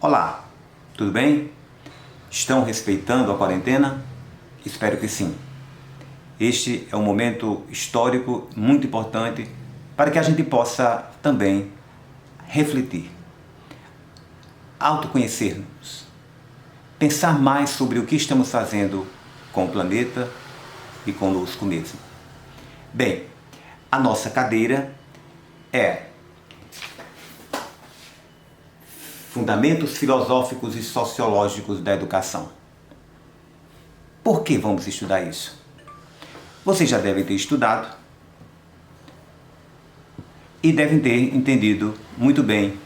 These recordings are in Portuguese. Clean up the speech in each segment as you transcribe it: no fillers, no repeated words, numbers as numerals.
Olá, tudo bem? Estão respeitando a quarentena? Espero que sim. Este é um momento histórico muito importante para que a gente possa também refletir, autoconhecer-nos, pensar mais sobre o que estamos fazendo com o planeta e conosco mesmo. Bem, a nossa cadeira é Fundamentos Filosóficos e Sociológicos da Educação. Por que vamos estudar isso? Vocês já devem ter estudado e devem ter entendido muito bem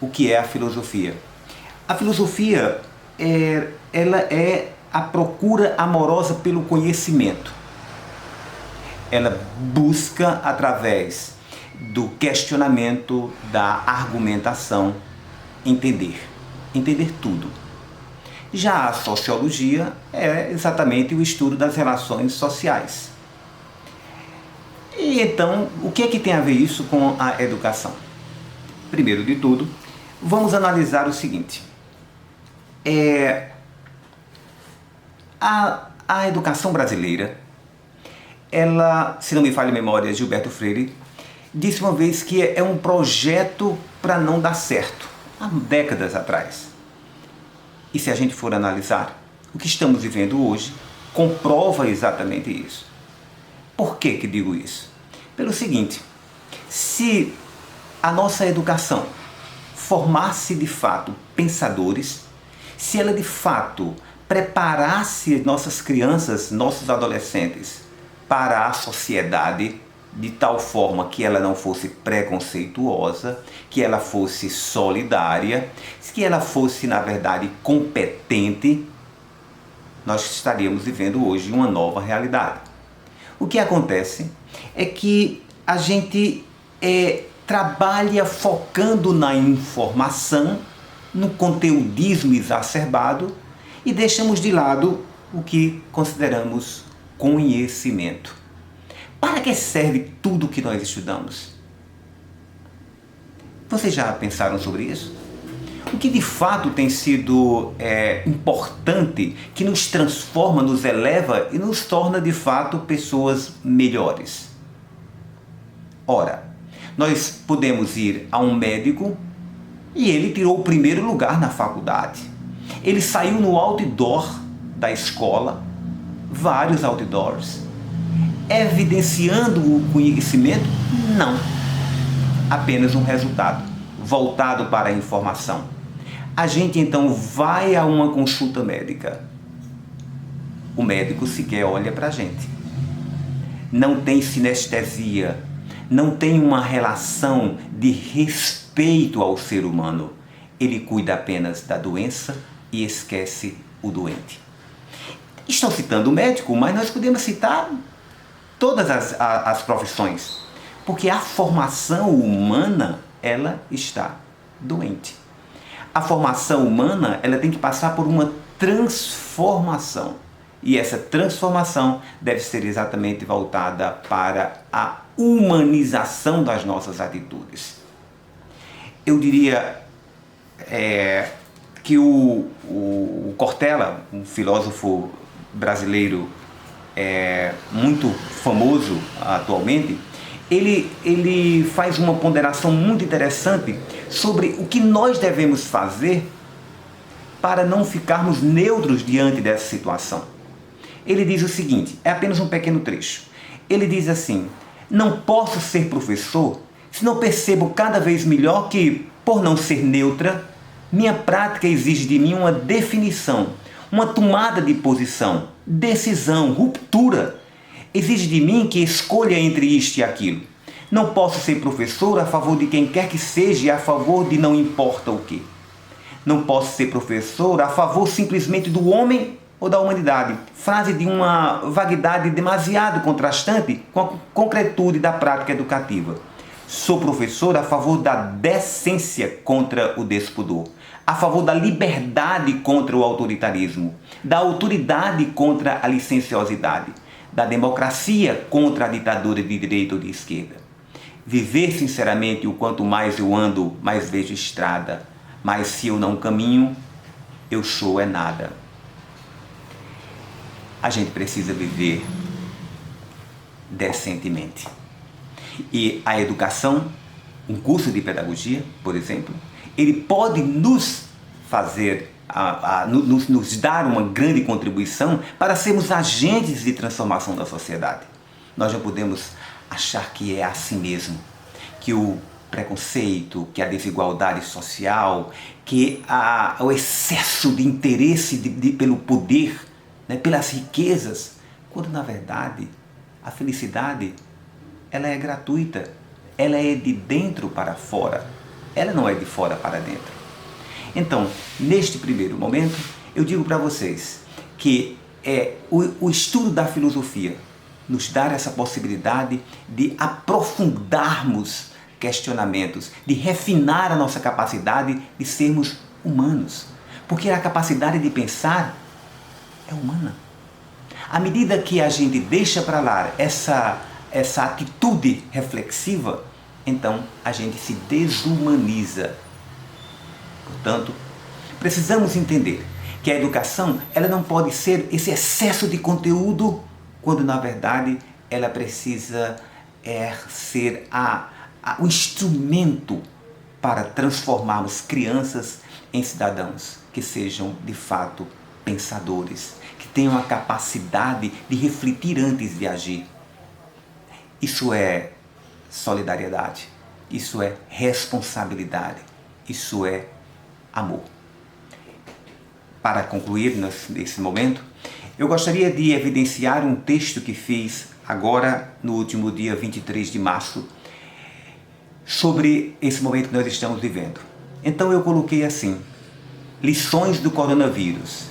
o que é a filosofia. A filosofia ela é a procura amorosa pelo conhecimento. Ela busca, através do questionamento, da argumentação, entender tudo. Já a sociologia é exatamente o estudo das relações sociais. E então, o que é que tem a ver isso com a educação? Primeiro de tudo, vamos analisar o seguinte. A educação brasileira, ela, se não me falha a memória, Gilberto Freire, disse uma vez que é um projeto para não dar certo, há décadas atrás. E se a gente for analisar, o que estamos vivendo hoje comprova exatamente isso. Por que que digo isso? Pelo seguinte, se a nossa educação formasse de fato pensadores, se ela de fato preparasse nossas crianças, nossos adolescentes para a sociedade, de tal forma que ela não fosse preconceituosa, que ela fosse solidária, que ela fosse, na verdade, competente, nós estaríamos vivendo hoje uma nova realidade. O que acontece é que a gente trabalha focando na informação, no conteudismo exacerbado e deixamos de lado o que consideramos conhecimento. Para que serve tudo o que nós estudamos? Vocês já pensaram sobre isso? O que de fato tem sido importante, que nos transforma, nos eleva e nos torna de fato pessoas melhores? Ora, nós podemos ir a um médico e ele tirou o primeiro lugar na faculdade. Ele saiu no outdoor da escola, vários outdoors, evidenciando o conhecimento? Não. Apenas um resultado, voltado para a informação. A gente então vai a uma consulta médica. O médico sequer olha para a gente. Não tem sinestesia, não tem uma relação de respeito ao ser humano. Ele cuida apenas da doença e esquece o doente. Estou citando o médico, mas nós podemos citar todas as profissões, porque a formação humana, ela está doente. A formação humana, ela tem que passar por uma transformação, e essa transformação deve ser exatamente voltada para a humanização das nossas atitudes. Eu diria que o Cortella, um filósofo brasileiro muito famoso atualmente, ele faz uma ponderação muito interessante sobre o que nós devemos fazer para não ficarmos neutros diante dessa situação. Ele diz o seguinte, é apenas um pequeno trecho. Ele diz assim: não posso ser professor se não percebo cada vez melhor que, por não ser neutra, minha prática exige de mim uma definição, uma tomada de posição, decisão, ruptura. Exige de mim que escolha entre isto e aquilo. Não posso ser professor a favor de quem quer que seja e a favor de não importa o que. Não posso ser professor a favor simplesmente do homem ou da humanidade. Frase de uma vaguidade demasiado contrastante com a concretude da prática educativa. Sou professor a favor da decência contra o despudor, a favor da liberdade contra o autoritarismo, da autoridade contra a licenciosidade, da democracia contra a ditadura de direita ou de esquerda. Viver sinceramente, o quanto mais eu ando, mais vejo estrada. mas se eu não caminho, eu sou é nada. A gente precisa viver decentemente. E a educação, um curso de pedagogia, por exemplo, ele pode nos fazer, nos dar uma grande contribuição para sermos agentes de transformação da sociedade. Nós não podemos achar que é assim mesmo, que o preconceito, que a desigualdade social, que o excesso de interesse pelo poder, né, pelas riquezas, quando na verdade a felicidade ela é gratuita, ela é de dentro para fora, ela não é de fora para dentro. Então, neste primeiro momento, eu digo para vocês que o estudo da filosofia nos dá essa possibilidade de aprofundarmos questionamentos, de refinar a nossa capacidade de sermos humanos. Porque a capacidade de pensar é humana. À medida que a gente deixa para lá essa atitude reflexiva, então a gente se desumaniza. Portanto, precisamos entender que a educação ela não pode ser esse excesso de conteúdo, quando na verdade ela precisa ser o instrumento para transformarmos crianças em cidadãos que sejam de fato pensadores, que tenham a capacidade de refletir antes de agir. Isso é solidariedade, isso é responsabilidade, isso é amor. Para concluir nesse momento, eu gostaria de evidenciar um texto que fiz agora no último dia 23 de março sobre esse momento que nós estamos vivendo. Então eu coloquei assim: lições do coronavírus.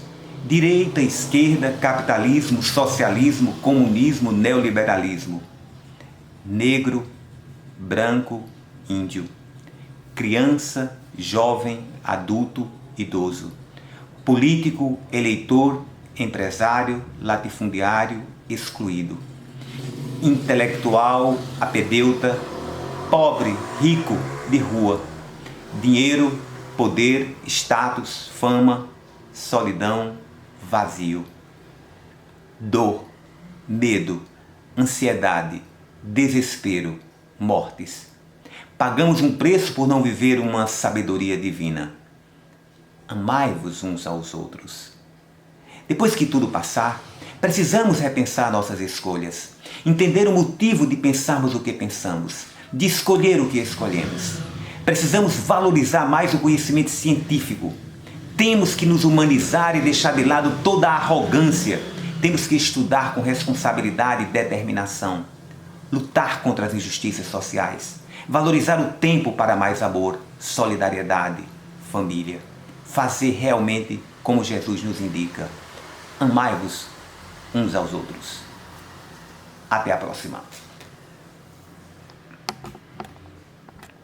Direita, esquerda, capitalismo, socialismo, comunismo, neoliberalismo. Negro, branco, índio. Criança, jovem, adulto, idoso. Político, eleitor, empresário, latifundiário, excluído. Intelectual, apedeuta, pobre, rico, de rua. Dinheiro, poder, status, fama, solidão, vazio. Dor, medo, ansiedade, desespero, mortes. Pagamos um preço por não viver uma sabedoria divina. Amai-vos uns aos outros. Depois que tudo passar, precisamos repensar nossas escolhas, entender o motivo de pensarmos o que pensamos, de escolher o que escolhemos. Precisamos valorizar mais o conhecimento científico. Temos que nos humanizar e deixar de lado toda a arrogância. Temos que estudar com responsabilidade e determinação. Lutar contra as injustiças sociais. Valorizar o tempo para mais amor, solidariedade, família. Fazer realmente como Jesus nos indica. Amai-vos uns aos outros. Até a próxima.